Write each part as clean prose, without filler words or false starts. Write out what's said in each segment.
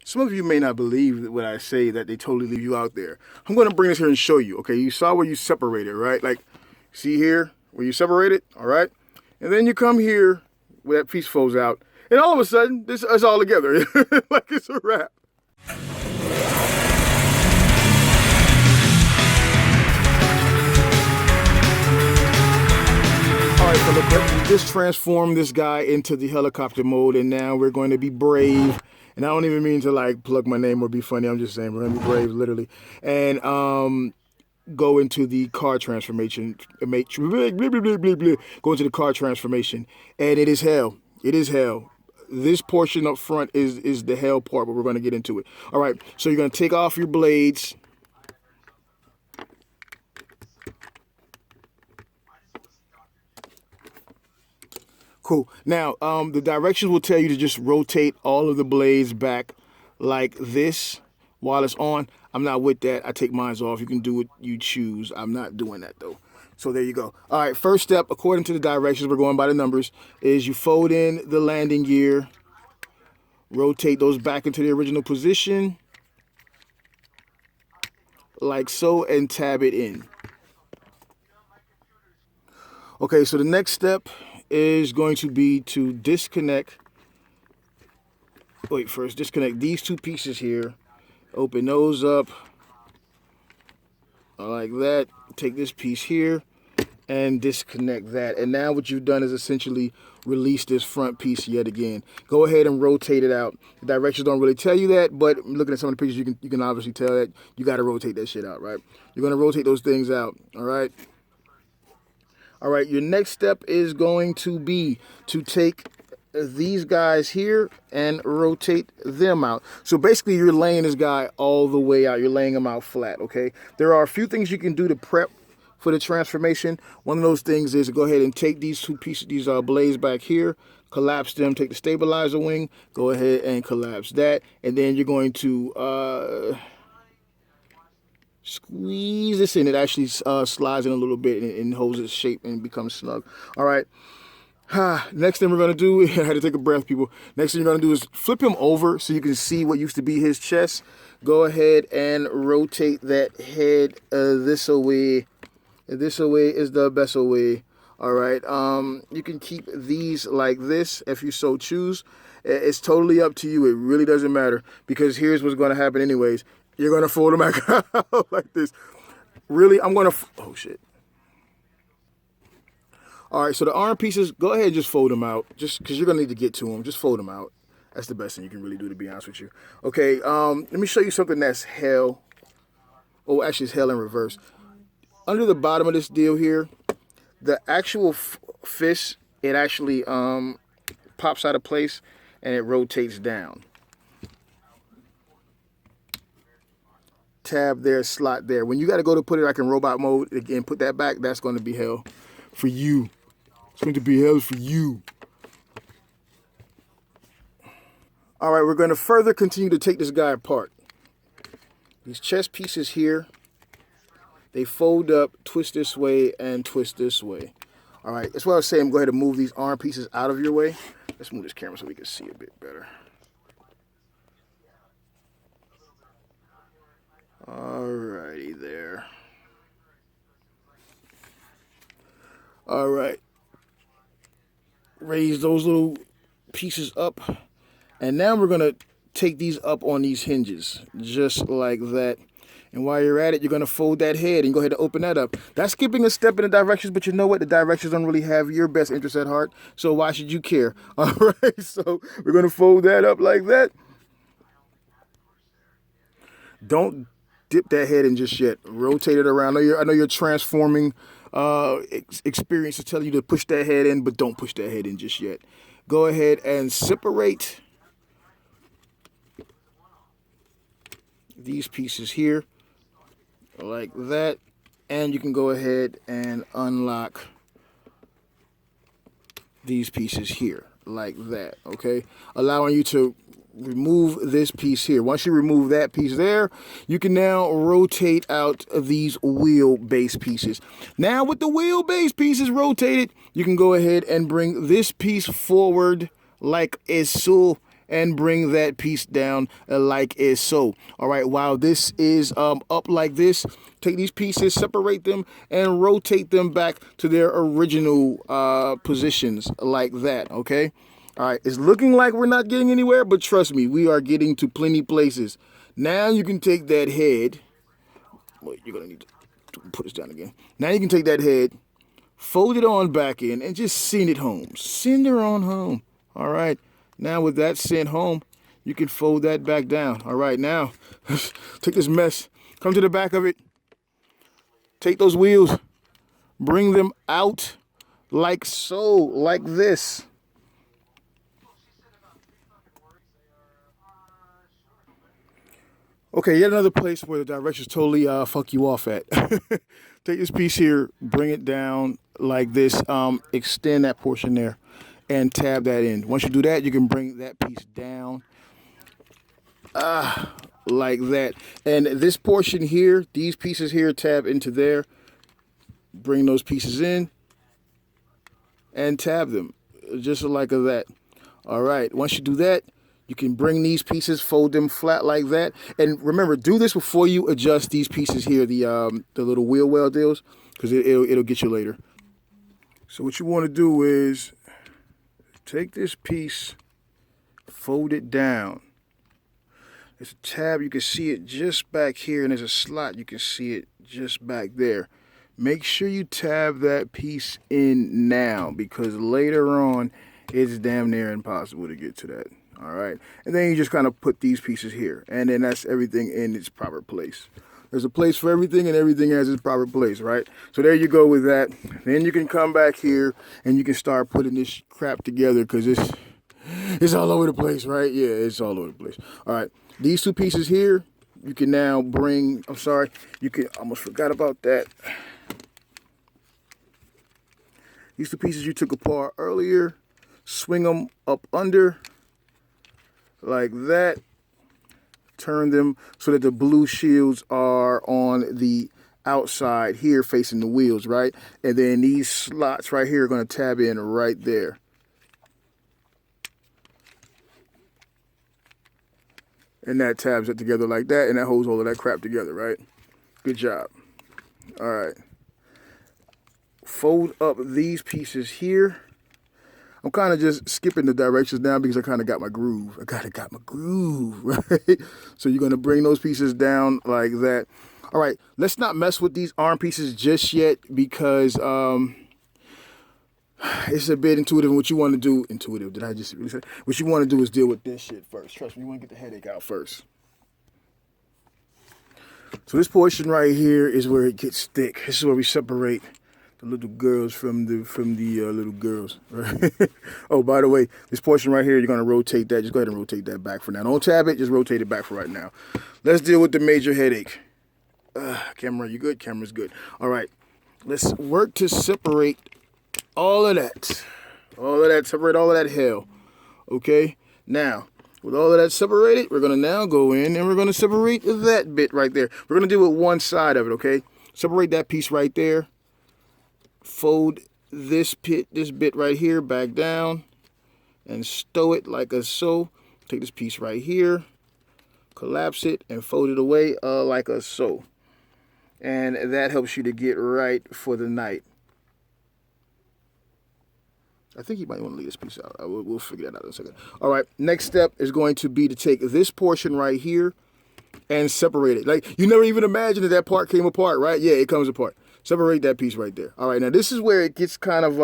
Some of you may not believe what I say, that they totally leave you out there. I'm going to bring this here and show you. Okay, you saw where you separated, right? Like, see here where you separated, all right? And then you come here where that piece folds out, and all of a sudden, this is all together. Like it's a wrap. All right, Philip, we just transformed this guy into the helicopter mode, and now we're going to be brave. And I don't even mean to like plug my name or be funny. I'm just saying we're going to be brave, literally. And go into the car transformation. Go into the car transformation, and it is hell. It is hell. This portion up front is the hell part, but we're going to get into it. All right, so you're going to take off your blades. Cool. Now, the directions will tell you to just rotate all of the blades back like this while it's on. I'm not with that. I take mine off. You can do what you choose. I'm not doing that, though. So there you go. All right, first step, according to the directions, we're going by the numbers, is you fold in the landing gear, rotate those back into the original position, like so, and tab it in. Okay, so the next step is going to be to disconnect. Wait, first disconnect these two pieces here. Open those up like that. Take this piece here and disconnect that. And now what you've done is essentially release this front piece yet again. Go ahead and rotate it out. The directions don't really tell you that, but looking at some of the pictures, you can obviously tell that you got to rotate that shit out, right? You're going to rotate those things out, all right? All right, your next step is going to be to take these guys here and rotate them out. So basically you're laying this guy all the way out. You're laying him out flat, okay? There are a few things you can do to prep for the transformation. One of those things is to go ahead and take these two pieces, these blades back here, collapse them, take the stabilizer wing, go ahead and collapse that, and then you're going to squeeze this in. It actually slides in a little bit and holds its shape and becomes snug. All right. Next thing we're going to do, I had to take a breath, people. Next thing you're going to do is flip him over so you can see what used to be his chest. Go ahead and rotate that head this way. This way is the best way. All right. You can keep these like this if you so choose. It's totally up to you. It really doesn't matter, because here's what's going to happen anyways. You're going to fold them back out like this. Really, I'm going to... Oh, shit. All right, so the arm pieces, go ahead and just fold them out. Just because you're going to need to get to them. Just fold them out. That's the best thing you can really do, to be honest with you. Okay, let me show you something that's hell. Oh, actually, it's hell in reverse. Under the bottom of this deal here, the actual fist, it actually pops out of place and it rotates down. Tab there, slot there. When you got to go to put it like in robot mode again, put that back, that's going to be hell for you. It's going to be hell for you. All right, we're going to further continue to take this guy apart. These chest pieces here, they fold up, twist this way and twist this way. All right, that's what I was saying. Go ahead and move these arm pieces out of your way. Let's move this camera so we can see a bit better. Alrighty there. All right. Raise those little pieces up. And now we're going to take these up on these hinges, just like that. And while you're at it, you're going to fold that head and go ahead and open that up. That's skipping a step in the directions, but you know what? The directions don't really have your best interest at heart, so why should you care? All right, so we're going to fold that up like that. Don't dip that head in just yet. Rotate it around. I know you're transforming experience to tell you to push that head in, but don't push that head in just yet. Go ahead and separate these pieces here like that, and you can go ahead and unlock these pieces here like that, okay? Allowing you to remove this piece here. Once you remove that piece there, you can now rotate out these wheelbase pieces. Now with the wheelbase pieces rotated, you can go ahead and bring this piece forward like so, and bring that piece down like is so. All right, while this is up like this, take these pieces, separate them, and rotate them back to their original positions like that, okay? All right, it's looking like we're not getting anywhere, but trust me, we are getting to plenty places. Now you can take that head. Wait, you're going to need to put this down again. Now you can take that head, fold it on back in, and just send it home. Send her on home. All right. Now with that sent home, you can fold that back down. All right. Now, take this mess. Come to the back of it. Take those wheels. Bring them out like so, like this. Okay, yet another place where the directions totally fuck you off at. Take this piece here, bring it down like this, extend that portion there, and tab that in. Once you do that, you can bring that piece down like that. And this portion here, these pieces here, tab into there, bring those pieces in, and tab them, just like that. All right, once you do that, you can bring these pieces, fold them flat like that. And remember, do this before you adjust these pieces here, the little wheel well deals, because it'll get you later. So what you want to do is take this piece, fold it down. There's a tab, you can see it just back here, and there's a slot, you can see it just back there. Make sure you tab that piece in now, because later on, it's damn near impossible to get to that. All right, and then you just kind of put these pieces here, and then that's everything in its proper place. There's a place for everything, and everything has its proper place, right? So there you go with that. Then you can come back here, and you can start putting this crap together, because it's all over the place, right? Yeah, it's all over the place. All right, these two pieces here, you can now bring, I'm sorry, you can, almost forgot about that. These two pieces you took apart earlier, swing them up under, like that. Turn them so that the blue shields are on the outside here facing the wheels, right? And then these slots right here are going to tab in right there. And that tabs it together like that, and that holds all of that crap together, right? Good job. All right. Fold up these pieces here. I'm kind of just skipping the directions now because I kind of got my groove. Right? So you're going to bring those pieces down like that. All right, let's not mess with these arm pieces just yet because it's a bit intuitive. What you want to do, intuitive, did I just really say? What you want to do is deal with this shit first. Trust me, you want to get the headache out first. So this portion right here is where it gets thick. This is where we separate the little girls from the little girls. Right? Oh, by the way, this portion right here, you're going to rotate that. Just go ahead and rotate that back for now. Don't tab it. Just rotate it back for right now. Let's deal with the major headache. Camera, you good? Camera's good. All right. Let's work to separate all of that. Separate all of that hell. Okay? Now, with all of that separated, we're going to now go in and we're going to separate that bit right there. We're going to deal with one side of it, okay? Separate that piece right there. Fold this bit right here back down and stow it like a so. Take this piece right here, collapse it, and fold it away like a so. And that helps you to get right for the night. I think you might want to leave this piece out. We'll figure that out in a second. All right, next step is going to be to take this portion right here and separate it. Like, you never even imagined that part came apart, right? Yeah, it comes apart. Separate that piece right there. All right, now this is where it gets kind of,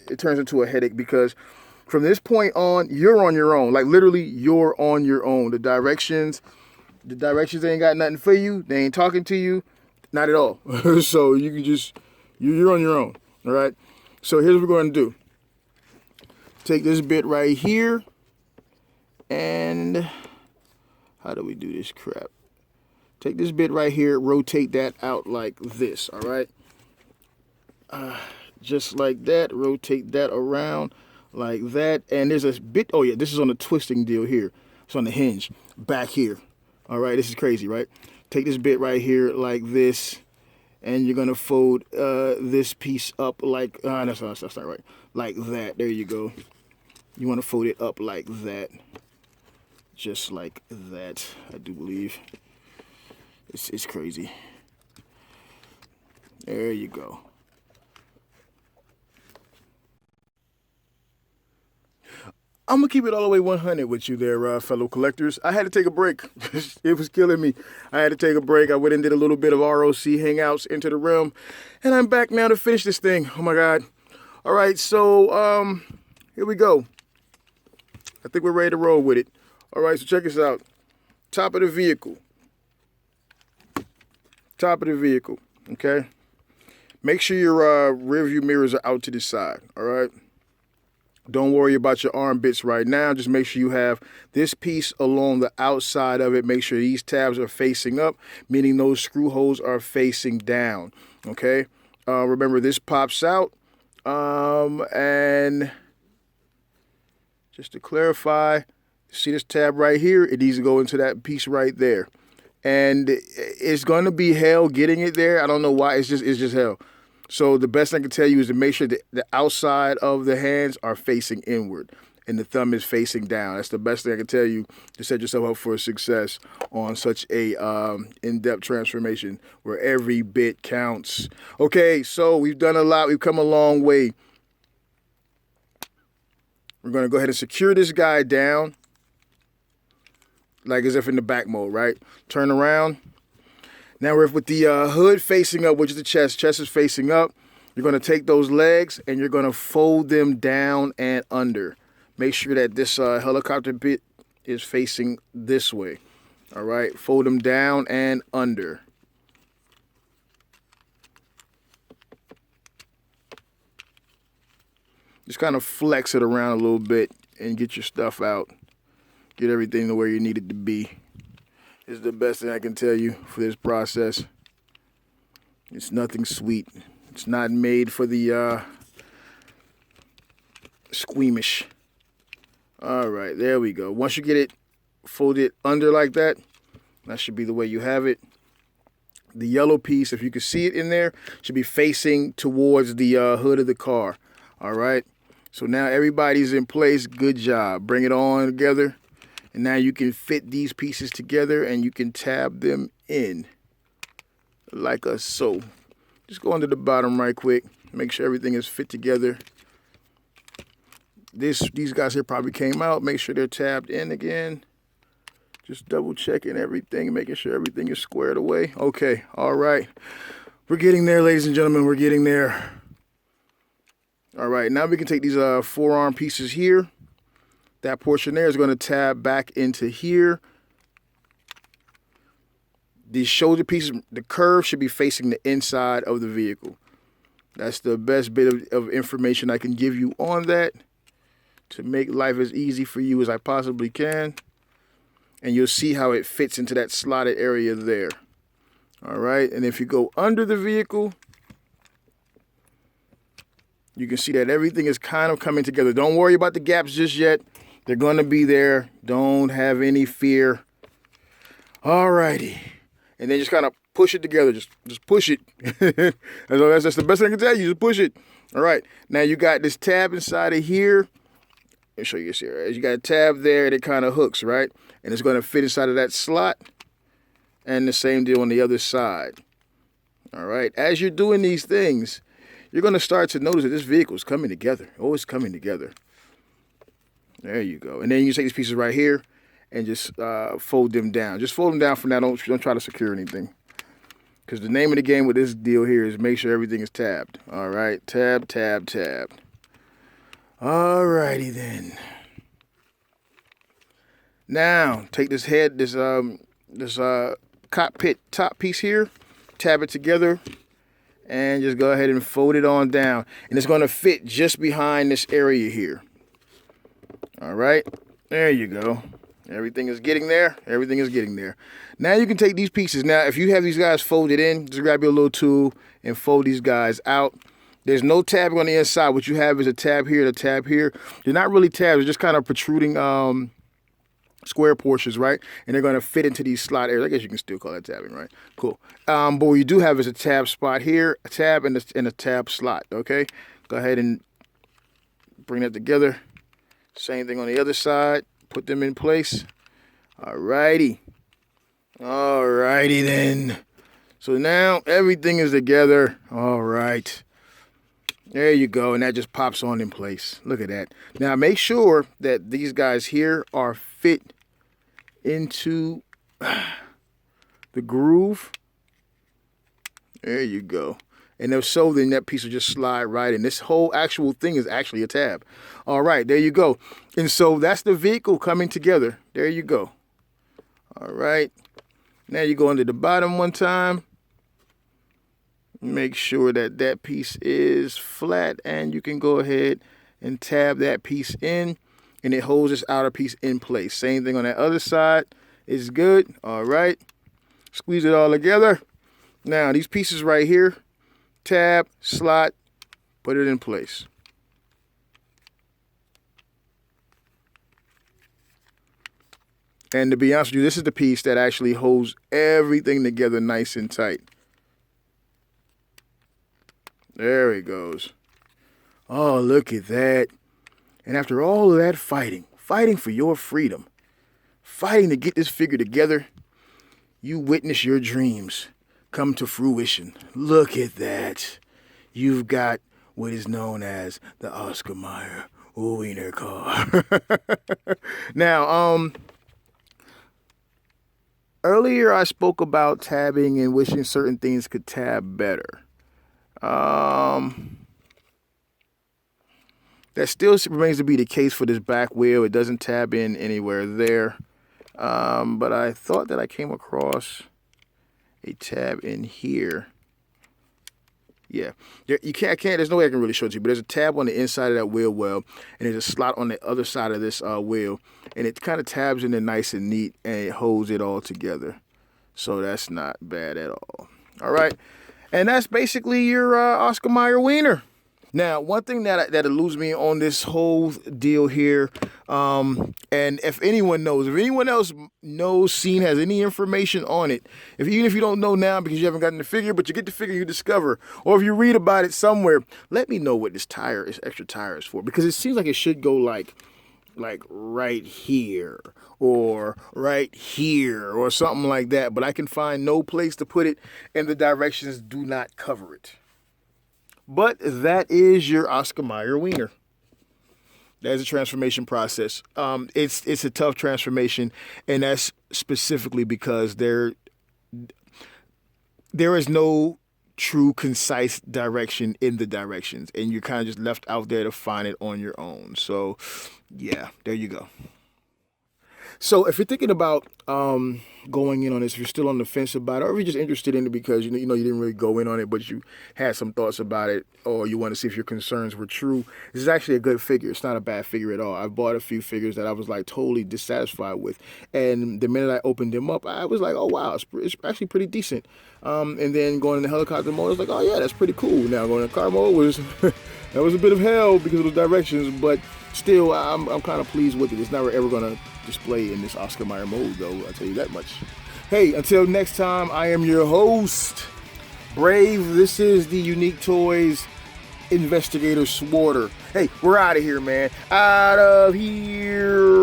it turns into a headache because from this point on, you're on your own. Like, literally, you're on your own. The directions ain't got nothing for you. They ain't talking to you. Not at all. So you can just, you're on your own. All right? So here's what we're going to do. Take this bit right here. And how do we do this crap? Take this bit right here, rotate that out like this, all right? Just like that, rotate that around like that. And there's a bit, oh yeah, this is on the twisting deal here. It's on the hinge, back here. All right, this is crazy, right? Take this bit right here like this, and you're gonna fold this piece up like, that's not right. Like that, there you go. You wanna fold it up like that. just like that, I do believe. It's crazy. There you go. I'm gonna keep it all the way 100 with you there, fellow collectors. I had to take a break. It was killing me. I had to take a break. I went and did a little bit of ROC hangouts into the realm, and I'm back now to finish this thing. Oh my God. All right, so here we go. I think we're ready to roll with it. All right, so check this out. Top of the vehicle. Top of the vehicle, okay? Make sure your rear view mirrors are out to the side, all right? Don't worry about your arm bits right now. Just make sure you have this piece along the outside of it. Make sure these tabs are facing up, meaning those screw holes are facing down, okay? Remember, this pops out, and just to clarify, see this tab right here? It needs to go into that piece right there. And it's going to be hell getting it there. I don't know why. It's just hell. So the best I can tell you is to make sure that the outside of the hands are facing inward and the thumb is facing down. That's the best thing I can tell you to set yourself up for success on such a in-depth transformation where every bit counts. Okay, so we've done a lot. We've come a long way. We're going to go ahead and secure this guy down like as if in the back mode, right? Turn around. Now we're with the hood facing up, which is the chest. Chest is facing up. You're going to take those legs and you're going to fold them down and under. Make sure that this helicopter bit is facing this way. All right, fold them down and under. Just kind of flex it around a little bit and get your stuff out. Get everything the way you need it to be. Is the best thing I can tell you for this process. It's nothing sweet. It's not made for the squeamish. All right, there we go. Once you get it folded under like that, that should be the way you have it. The yellow piece, if you can see it in there, should be facing towards the hood of the car. All right, so now everybody's in place. Good job. Bring it on together. And now you can fit these pieces together and you can tab them in like so. Just go under the bottom right quick. Make sure everything is fit together. These guys here probably came out. Make sure they're tabbed in again. Just double checking everything, making sure everything is squared away. Okay, all right. We're getting there, ladies and gentlemen. We're getting there. All right, now we can take these forearm pieces here. That portion there is going to tab back into here. These shoulder pieces, the curve should be facing the inside of the vehicle. That's the best bit of information I can give you on that to make life as easy for you as I possibly can. And you'll see how it fits into that slotted area there. All right, and if you go under the vehicle, you can see that everything is kind of coming together. Don't worry about the gaps just yet. They're going to be there. Don't have any fear. All righty. And then just kind of push it together. Just push it. That's the best thing I can tell you. Just push it. All right. Now you got this tab inside of here. Let me show you this here. You got a tab there that kind of hooks, right? And it's going to fit inside of that slot. And the same deal on the other side. All right. As you're doing these things, you're going to start to notice that this vehicle is coming together. Always coming together. There you go. And then you take these pieces right here and just fold them down. Just fold them down for now. Don't try to secure anything. Because the name of the game with this deal here is make sure everything is tabbed. All right. Tab, tab, tab. All righty then. Now, take this head, this cockpit top piece here, tab it together, and just go ahead and fold it on down. And it's going to fit just behind this area here. All right, there you go. Everything is getting there. Everything is getting there. Now you can take these pieces. Now, if you have these guys folded in, just grab your little tool and fold these guys out. There's no tab on the inside. What you have is a tab here, and a tab here. They're not really tabs. They're just kind of protruding square portions, right? And they're going to fit into these slot areas. I guess you can still call that tabbing, right? Cool. But what you do have is a tab spot here, a tab, and a tab slot, okay? Go ahead and bring that together. Same thing on the other side. Put them in place. Alrighty. Alrighty then. So now everything is together. All right. There you go. And that just pops on in place. Look at that. Now make sure that these guys here are fit into the groove. There you go. And if so, then that piece will just slide right in. This whole actual thing is actually a tab. All right, there you go. And so that's the vehicle coming together. There you go. All right. Now you go into the bottom one time. Make sure that that piece is flat, and you can go ahead and tab that piece in, and it holds this outer piece in place. Same thing on that other side. It's good. All right. Squeeze it all together. Now these pieces right here, tab, slot, put it in place. And to be honest with you, this is the piece that actually holds everything together nice and tight. There it goes. Oh, look at that. And after all of that fighting for your freedom, fighting to get this figure together, you witness your dreams come to fruition. Look at that. You've got what is known as the Oscar Mayer Wiener car. Now, earlier I spoke about tabbing and wishing certain things could tab better. That still remains to be the case for this back wheel. It doesn't tab in anywhere there. But I thought that I came across a tab in here. Yeah, there's no way I can really show it to you, but there's a tab on the inside of that wheel well, and there's a slot on the other side of this wheel, and it kind of tabs in there nice and neat, and it holds it all together. So that's not bad at all. All right. And that's basically your Oscar Mayer Wiener. Now, one thing that eludes me on this whole deal here, and if anyone else knows, seen, has any information on it, even if you don't know now because you haven't gotten the figure, but you get the figure, you discover, or if you read about it somewhere, let me know what this extra tire is for, because it seems like it should go like right here or right here or something like that, but I can find no place to put it, and the directions do not cover it. But that is your Oscar Mayer Wiener. That's a transformation process. It's a tough transformation, and that's specifically because there is no true, concise direction in the directions, and you're kind of just left out there to find it on your own. So, yeah, there you go. So if you're thinking about going in on this, if you're still on the fence about it, or if you're just interested in it because you didn't really go in on it, but you had some thoughts about it, or you want to see if your concerns were true, this is actually a good figure. It's not a bad figure at all. I bought a few figures that I was like totally dissatisfied with, and the minute I opened them up, I was like, oh wow, it's actually pretty decent. And then going in the helicopter mode, I was like, oh yeah, that's pretty cool. Now going in car mode was that was a bit of hell because of the directions, but still, I'm kind of pleased with it. It's never ever gonna display in this Oscar Mayer mode, though. I'll tell you that much. Hey, until next time, I am your host, Brave. This is the Unique Toys Investigator Swarter. Hey, we're out of here, man. Out of here.